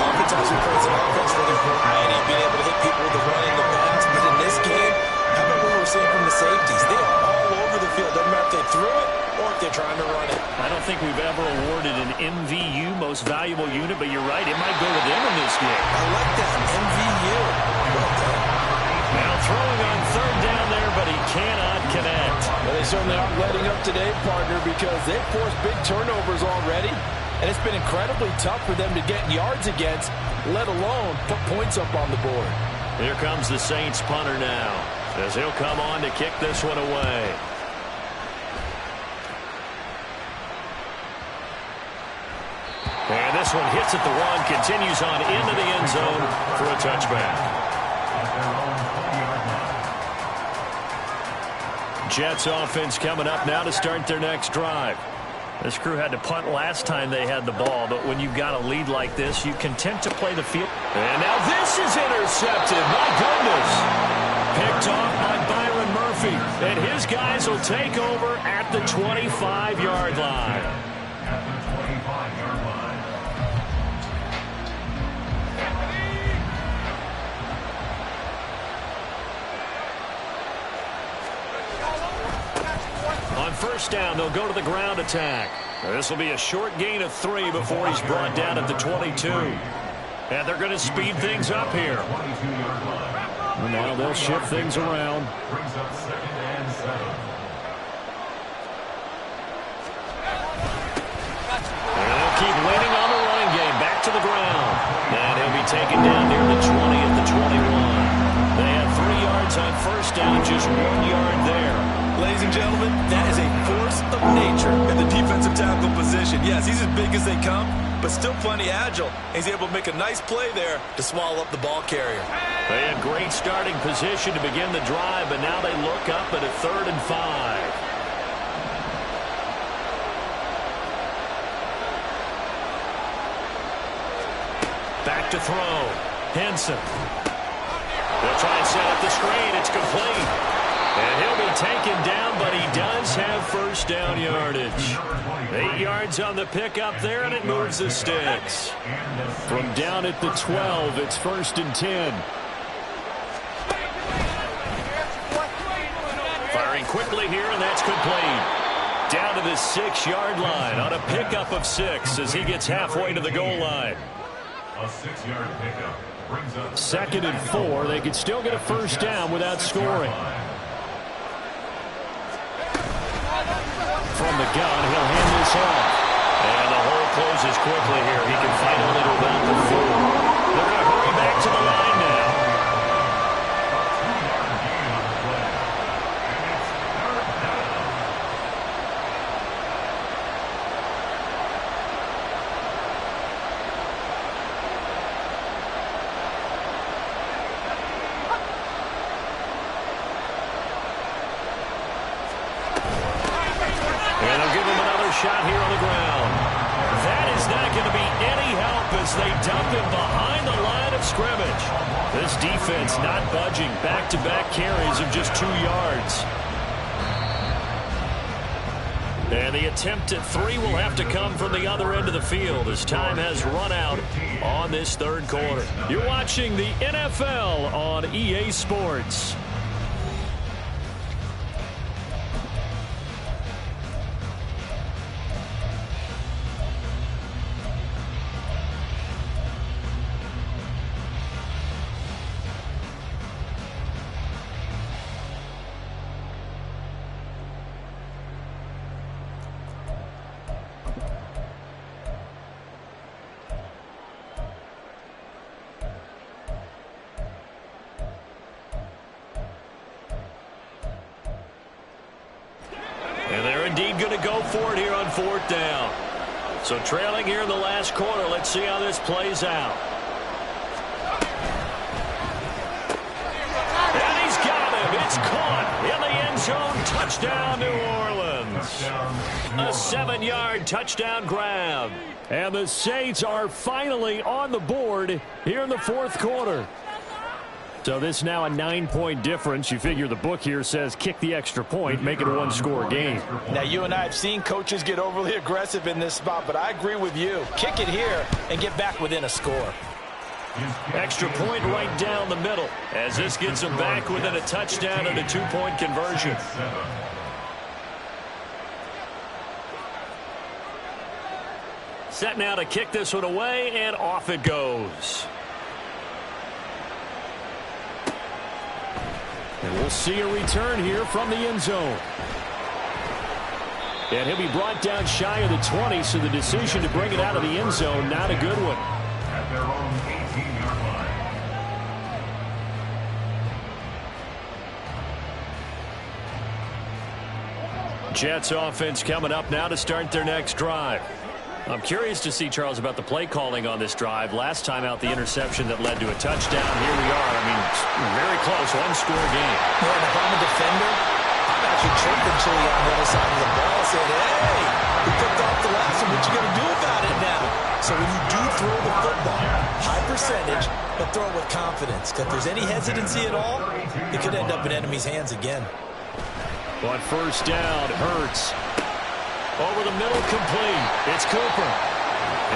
Oftentimes we praise an offense for their variety, being able to hit people with the run and the pass, but in this game, how about what we're seeing from the safeties? They are all over the field. Doesn't matter if they threw it or if they're trying to run it. I don't think we've ever awarded an MVU, most valuable unit, but you're right, it might go to them in this game. I like that, MVU. Well done. Now throwing on third down there, but he cannot connect. Well, they certainly aren't letting up today, partner, because they've forced big turnovers already, and it's been incredibly tough for them to get yards against, let alone put points up on the board. Here comes the Saints punter now, as he'll come on to kick this one away. And this one hits at the 1, continues on into the end zone for a touchback. Jets offense coming up now to start their next drive. This crew had to punt last time they had the ball, but when you've got a lead like this, you content to play the field. And now this is intercepted. My goodness. Picked off by Byron Murphy. And his guys will take over at the 25-yard line. At the 25-yard line. On first down, they'll go to the ground attack. This will be a short gain of 3 before he's brought down at the 22. And they're going to speed things up here. And now they'll shift things around. Brings up 2nd and 7. And they'll keep leaning on the running game. Back to the ground. And he'll be taken down near the 20 at the 21. They have 3 yards on first down, just 1 yard there. Ladies and gentlemen, that is a force of nature in the defensive tackle position. Yes, he's as big as they come, but still plenty agile. He's able to make a nice play there to swallow up the ball carrier. They had great starting position to begin the drive, but now they look up at a 3rd and 5. Back to throw. Henson. They'll try and set up the screen. It's complete. And he'll be taken down, but he does have first down yardage. 8 yards on the pickup there, and it moves the sticks. From down at the 12, it's 1st and 10. Firing quickly here, and that's complete. Down to the 6-yard line on a pickup of 6 as he gets halfway to the goal line. A 6-yard pickup brings up 2nd and 4. They could still get a first down without scoring. from the gun. He'll hand this off. And the hole closes quickly here. He can fight only to about the 4. They're going to hurry back to the line now. Shot here on the ground. That is not going to be any help as they dump him behind the line of scrimmage. This defense not budging. Back-to-back carries of just 2 yards. And the attempt at 3 will have to come from the other end of the field as time has run out on this third quarter. You're watching the NFL on EA Sports. And they're indeed going to go for it here on 4th down. So trailing here in the last quarter. Let's see how this plays out. And he's got him. It's caught in the end zone. Touchdown, New Orleans. A 7-yard touchdown grab. And the Saints are finally on the board here in the 4th quarter. So this now a 9-point difference. You figure the book here says kick the extra point, make it a 1-score game. Now, you and I have seen coaches get overly aggressive in this spot, but I agree with you. Kick it here and get back within a score. Extra point right down the middle as this gets them back within a touchdown and a 2-point conversion. Set now to kick this one away, and off it goes. And we'll see a return here from the end zone. And he'll be brought down shy of the 20, so the decision to bring it out of the end zone, not a good one. At their own 18-yard line. Jets offense coming up now to start their next drive. I'm curious to see, Charles, about the play calling on this drive. Last time out, the interception that led to a touchdown. Here we are. I mean, very close, 1-score game. Yeah, and if I'm a defender, I'm actually chirping Chili on the other side of the ball, saying, hey, we picked off the last one. What you going to do about it now? So when you do throw the football, high percentage, but throw it with confidence. Because if there's any hesitancy at all, it could end up in enemy's hands again. On 1st down, Hurts. Over the middle, complete. It's Cooper.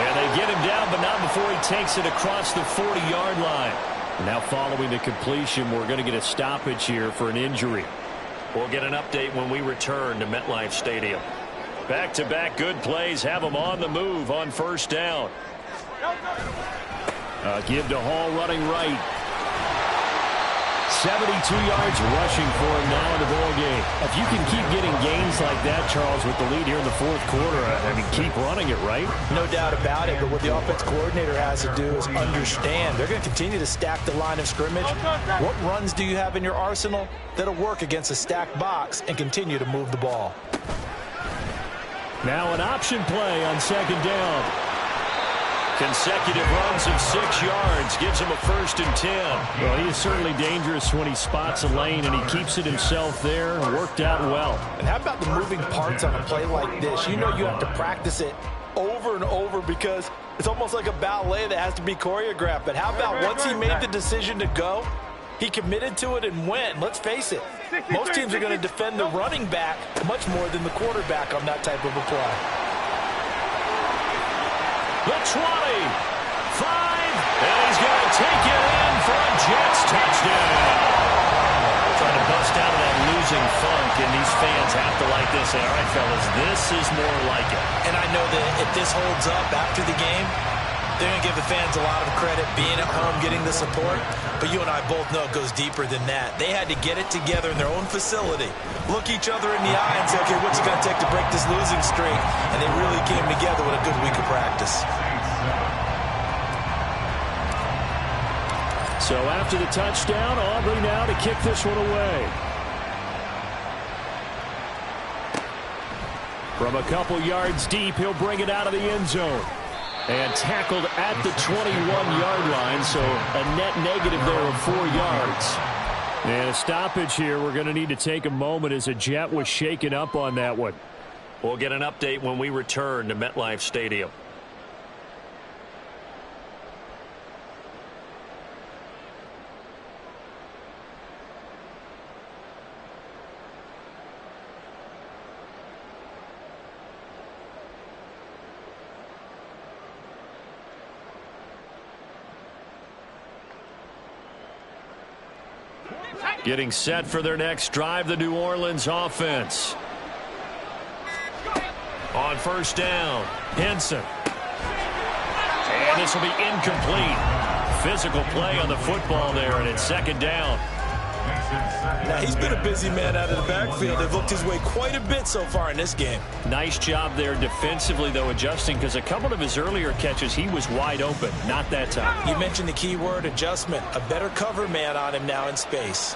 And they get him down, but not before he takes it across the 40-yard line. Now following the completion, we're going to get a stoppage here for an injury. We'll get an update when we return to MetLife Stadium. Back-to-back good plays have him on the move on 1st down. Give to Hall running right. 72 yards rushing for him now in the ball game. If you can keep getting gains like that, Charles, with the lead here in the 4th quarter, I mean, keep running it, right? No doubt about it, but what the offense coordinator has to do is understand. They're going to continue to stack the line of scrimmage. What runs do you have in your arsenal that'll work against a stacked box and continue to move the ball? Now an option play on 2nd down. Consecutive runs of 6 yards gives him a 1st and 10. Well, he is certainly dangerous when he spots a lane, and he keeps it himself there. Worked out well. And how about the moving parts on a play like this? You know you have to practice it over and over because it's almost like a ballet that has to be choreographed. But how about once he made the decision to go, he committed to it and went. Let's face it, most teams are going to defend the running back much more than the quarterback on that type of a play. The 20, 5, and he's going to take it in for a Jets touchdown. Trying to bust out of that losing funk, and these fans have to like this. Say, all right, fellas, this is more like it. And I know that if this holds up after the game, they're going to give the fans a lot of credit being at home, getting the support. But you and I both know it goes deeper than that. They had to get it together in their own facility, look each other in the eye and say, okay, what's it going to take to break this losing streak? And they really came together with a good week of practice. So after the touchdown, Aubrey now to kick this one away. From a couple yards deep, he'll bring it out of the end zone. And tackled at the 21-yard line, so a net negative there of 4 yards. And a stoppage here. We're going to need to take a moment as a Jet was shaken up on that one. We'll get an update when we return to MetLife Stadium. Getting set for their next drive, the New Orleans offense. On first down, Henson. And this will be incomplete. Physical play on the football there, and it's second down. Now, he's been a busy man out of the backfield. They've looked his way quite a bit so far in this game. Nice job there defensively, though, adjusting, because a couple of his earlier catches, he was wide open. Not that time. You mentioned the key word, adjustment. A better cover man on him now in space.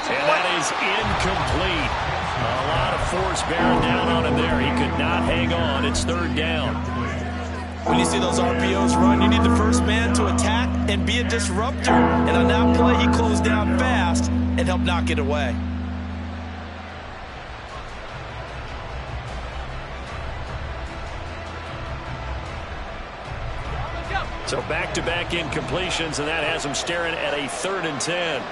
And that is incomplete. A lot of force bearing down on him there. He could not hang on. It's third down. When you see those RPOs run, you need the first man to attack and be a disruptor. And on that play, he closed down fast and helped knock it away. So back-to-back incompletions, and that has him staring at a 3rd and 10.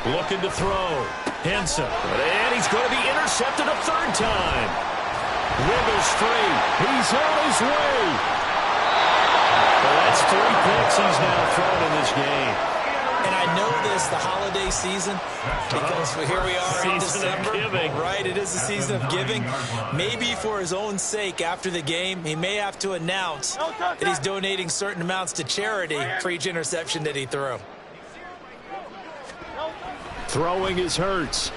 Looking to throw. Henson. And he's going to be intercepted a 3rd time. Wiggles free. He's on his way. Well, that's 3 picks he's now thrown in this game. And I know this, the holiday season, because here we are in December. Right, it is the season of giving. Maybe for his own sake, after the game, he may have to announce that he's donating certain amounts to charity for each interception that he threw. Throwing is Hurts.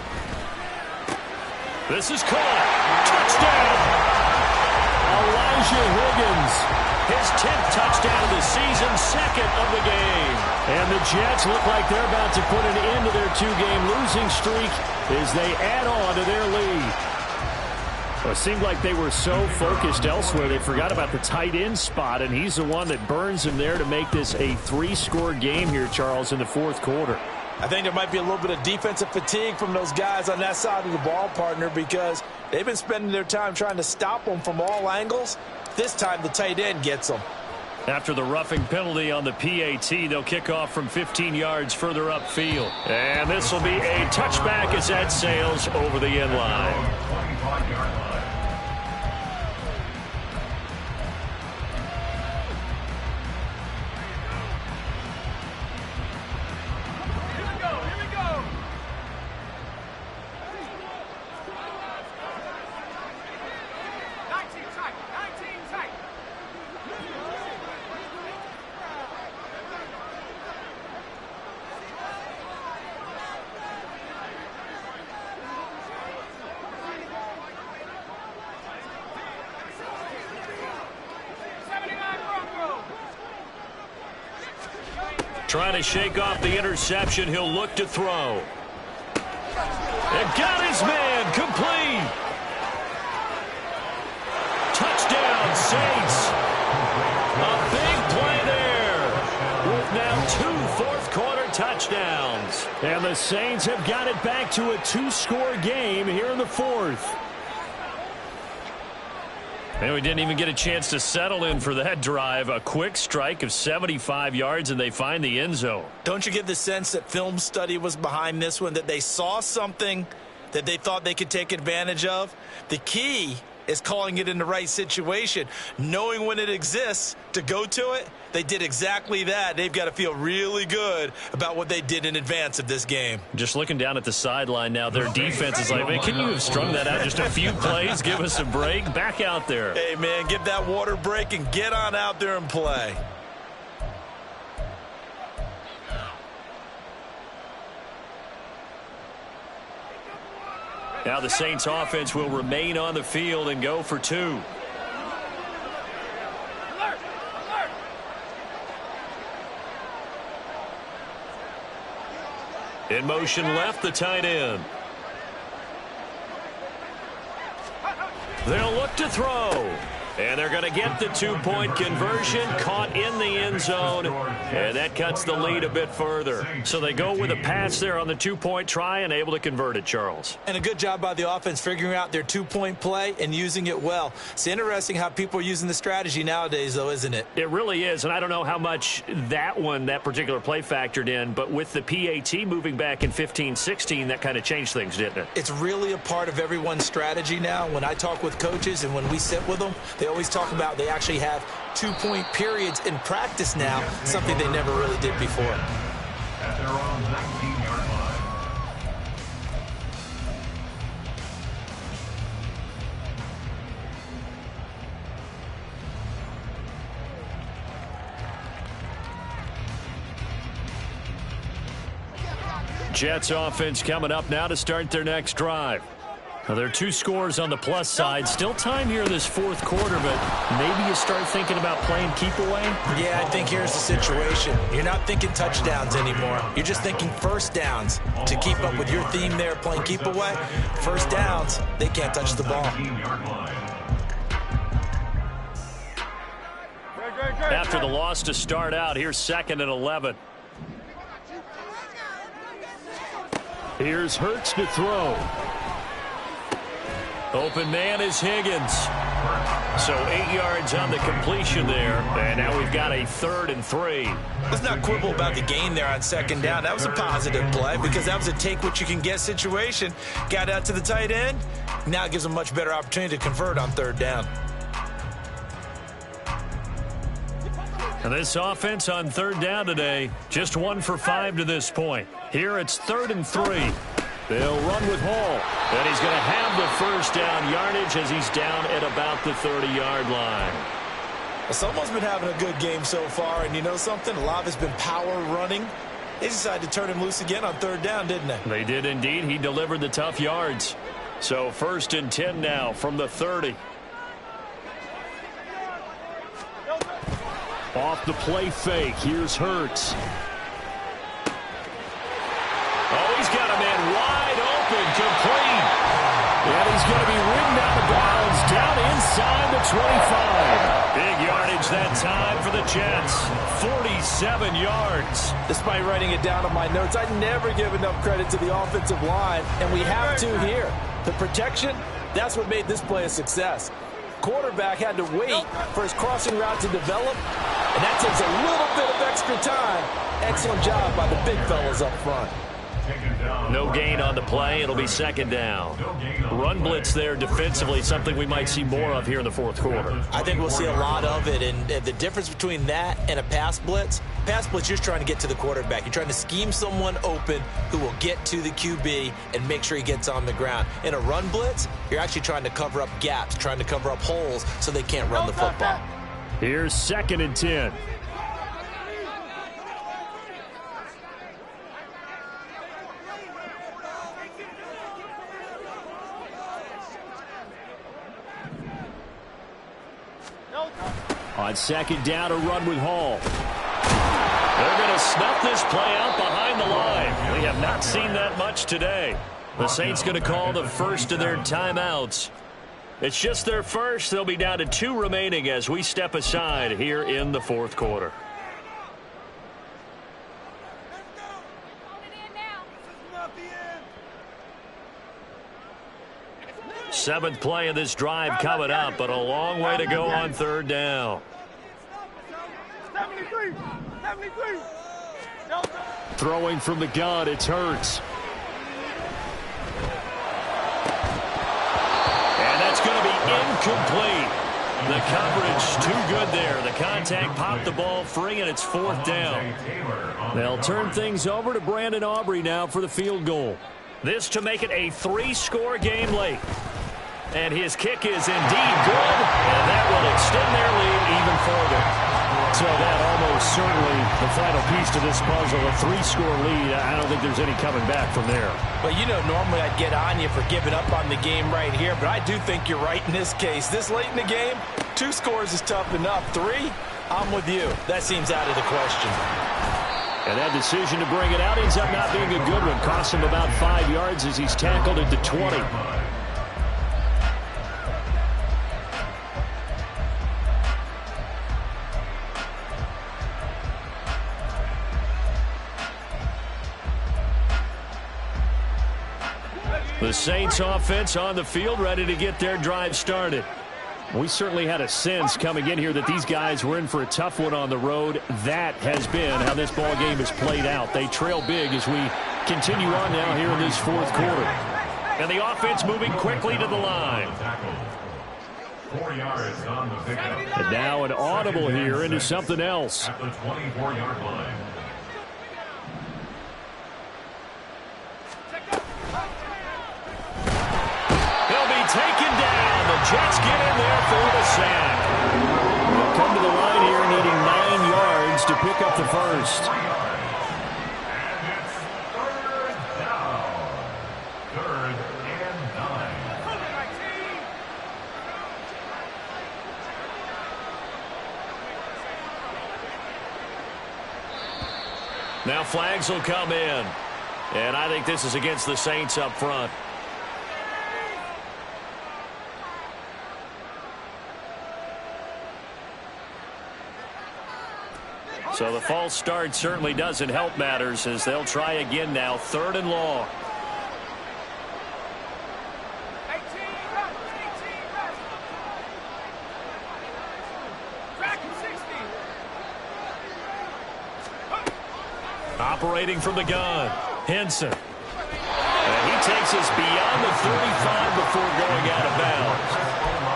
This is caught. Touchdown! Elijah Higgins. His 10th touchdown of the season, 2nd of the game. And the Jets look like they're about to put an end to their 2-game losing streak as they add on to their lead. Well, it seemed like they were so focused elsewhere, they forgot about the tight end spot, and he's the one that burns him there to make this a 3-score game here, Charles, in the 4th quarter. I think there might be a little bit of defensive fatigue from those guys on that side of the ball, partner, because they've been spending their time trying to stop them from all angles. This time, the tight end gets them. After the roughing penalty on the PAT, they'll kick off from 15 yards further upfield. And this will be a touchback as that sails over the end line. Trying to shake off the interception. He'll look to throw. And got his man complete. Touchdown, Saints. A big play there. With now 2 fourth-quarter touchdowns. And the Saints have got it back to a 2-score game here in the 4th. And we didn't even get a chance to settle in for that drive. A quick strike of 75 yards, and they find the end zone. Don't you get the sense that film study was behind this one, that they saw something that they thought they could take advantage of? The key is calling it in the right situation. Knowing when it exists to go to it, they did exactly that. They've got to feel really good about what they did in advance of this game. Just looking down at the sideline now, their defense is like, man, can you have strung that out just a few plays? Give us a break. Back out there. Hey, man, give that water break and get on out there and play. Now the Saints offense will remain on the field and go for two. In motion left, the tight end. They'll look to throw. And they're going to get the two-point conversion, caught in the end zone, and that cuts the lead a bit further. So they go with a pass there on the two-point try and able to convert it, Charles. And a good job by the offense figuring out their two-point play and using it well. It's interesting how people are using the strategy nowadays, though, isn't it? It really is, and I don't know how much that particular play factored in, but with the PAT moving back in 15-16, that kind of changed things, didn't it? It's really a part of everyone's strategy now. When I talk with coaches and when we sit with them, they always talk about they actually have two-point periods in practice now, something they never really did before. At their own 19-yard line. Jets offense coming up now to start their next drive. Now, there are two scores on the plus side. Still time here in this fourth quarter, but maybe you start thinking about playing keep away? Yeah, I think here's the situation. You're not thinking touchdowns anymore. You're just thinking first downs. To keep up with your theme there, playing keep away, first downs, they can't touch the ball. After the loss to start out, here's 2nd and 11. Here's Hurts to throw. Open man is Higgins. So 8 yards on the completion there. And now we've got a 3rd and 3. Let's not quibble about the gain there on 2nd down. That was a positive play because that was a take-what-you-can-get situation. Got out to the tight end. Now it gives them a much better opportunity to convert on 3rd down. And this offense on 3rd down today, just 1 for 5 to this point. Here it's 3rd and 3. They'll run with Hall. And he's going to have the first down yardage as he's down at about the 30-yard line. Well, someone's been having a good game so far, and you know something? A lot has been power running. They decided to turn him loose again on 3rd down, didn't they? They did indeed. He delivered the tough yards. So 1st and 10 now from the 30. Off the play fake. Here's Hurts. Oh, he's got a man wide open, complete. And he's going to be ridden out of bounds down inside the 25. Big yardage that time for the Jets. 47 yards. Despite writing it down on my notes, I never give enough credit to the offensive line, and we have to here. The protection, that's what made this play a success. Quarterback had to wait for his crossing route to develop, and that takes a little bit of extra time. Excellent job by the big fellas up front. No gain on the play. It'll be 2nd down. Run blitz there defensively, something we might see more of here in the fourth quarter. I think we'll see a lot of it, and the difference between that and a pass blitz, you're just trying to get to the quarterback. You're trying to scheme someone open who will get to the QB and make sure he gets on the ground. In a run blitz, you're actually trying to cover up gaps, trying to cover up holes so they can't run the football. Here's 2nd and 10. On 2nd down, a run with Hall. They're going to snuff this play out behind the line. We have not seen that much today. The Saints going to call the first of their timeouts. It's just their first. They'll be down to 2 remaining as we step aside here in the fourth quarter. Seventh play of this drive coming up, but a long way to go on 3rd down. Throwing from the gun, it's Hurts. And that's going to be incomplete. The coverage too good there. The contact popped the ball free, and it's fourth down. They'll turn things over to Brandon Aubrey now for the field goal. This to make it a 3-score game late. And his kick is indeed good, and that will extend their lead even further. So that almost certainly the final piece to this puzzle, a 3-score lead. I don't think there's any coming back from there. Well, you know, normally I'd get on you for giving up on the game right here, but I do think you're right in this case. This late in the game, 2 scores is tough enough. 3, I'm with you. That seems out of the question. And that decision to bring it out ends up not being a good one. Cost him about 5 yards as he's tackled at the 20. The Saints offense on the field, ready to get their drive started. We certainly had a sense coming in here that these guys were in for a tough one on the road. That has been how this ball game has played out. They trail big as we continue on now here in this fourth quarter. And the offense moving quickly to the line. 4 yards on the pickup. And now an audible here into something else. At the 24-yard line. Taken down. The Jets get in there for the sack. They'll come to the line here needing 9 yards to pick up the first. And it's 3rd down. 3rd and 9. Now flags will come in. And I think this is against the Saints up front. So the false start certainly doesn't help matters as they'll try again now. 3rd and long. Operating from the gun, Henson. And he takes us beyond the 35 before going out of bounds.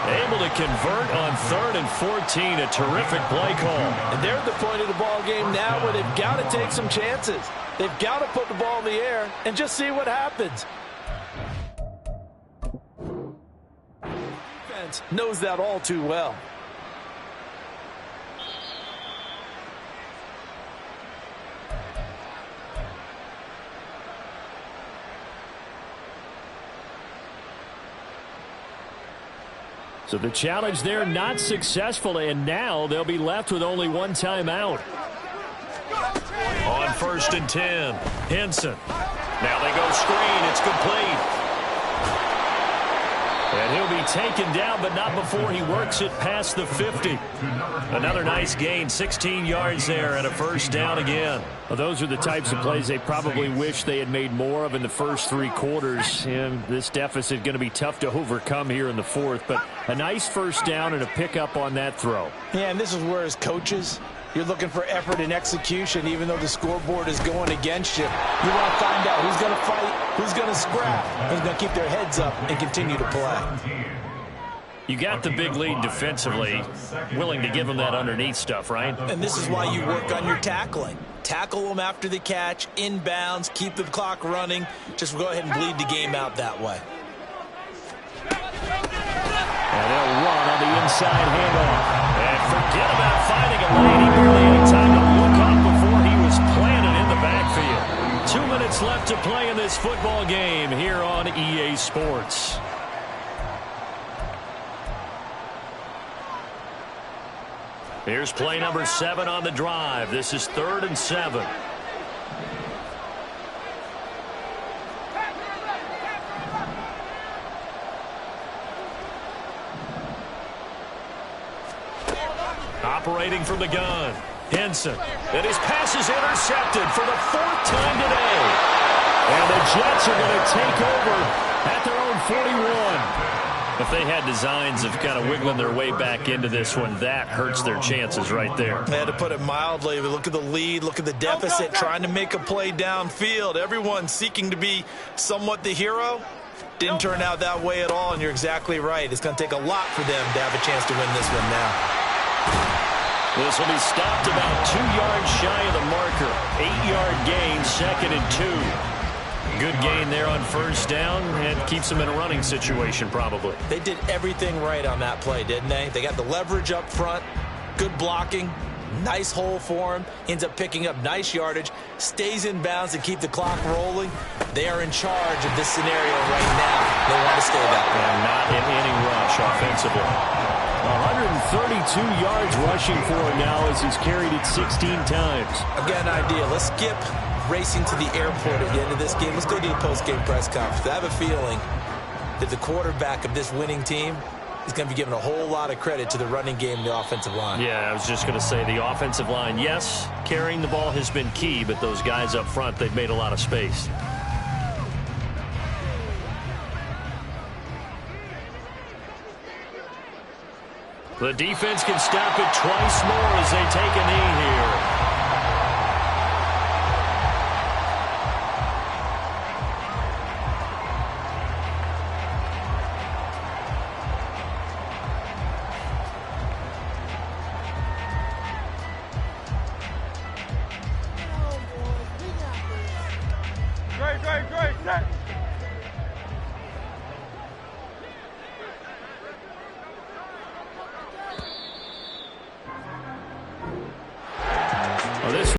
Able to convert on 3rd and 14. A terrific play call. And they're at the point of the ball game now where they've got to take some chances. They've got to put the ball in the air and just see what happens. Defense knows that all too well. So the challenge there not successful, and now they'll be left with only one timeout. On 1st and 10, Henson. Now they go screen. It's complete. And he'll be taken down, but not before he works it past the 50. Another nice gain, 16 yards there, and a first down again. Well, those are the types of plays they probably wish they had made more of in the first 3 quarters. And this deficit going to be tough to overcome here in the 4th. But a nice first down and a pickup on that throw. Yeah, and this is where as coaches, you're looking for effort and execution, even though the scoreboard is going against you. You want to find out who's going to fight, who's going to scrap, who's going to keep their heads up and continue to play. You got the big lead defensively, willing to give them that underneath stuff, right? And this is why you work on your tackling. Tackle them after the catch, inbounds, keep the clock running. Just go ahead and bleed the game out that way. And they'll run on the inside handoff. And forget about finding a lane. He barely had time to look up before he was planted in the backfield. 2 minutes left to play in this football game here on EA Sports. Here's play number 7 on the drive. This is 3rd and 7. Operating from the gun, Henson. And his pass is intercepted for the 4th time today. And the Jets are going to take over at their own 41. If they had designs of kind of wiggling their way back into this one, that hurts their chances right there. They had to put it mildly. Look at the lead, look at the deficit, trying to make a play downfield. Everyone seeking to be somewhat the hero. Didn't turn out that way at all, and you're exactly right. It's going to take a lot for them to have a chance to win this one now. This will be stopped about 2 yards shy of the marker. 8-yard gain, 2nd and 2. Good gain there on first down, and keeps them in a running situation probably. They did everything right on that play, didn't they? They got the leverage up front, good blocking, nice hole for him, ends up picking up nice yardage, stays in bounds and keep the clock rolling. They are in charge of this scenario right now. They want to stay that way. And not in any rush offensively. 132 yards rushing for him now as he's carried it 16 times. I've got an idea. Let's skip racing to the airport at the end of this game. Let's go to the post-game press conference. I have a feeling that the quarterback of this winning team is going to be given a whole lot of credit to the running game and the offensive line. Yeah, I was just going to say the offensive line, yes, carrying the ball has been key, but those guys up front, they've made a lot of space. The defense can stop it twice more as they take a knee here. Great, set.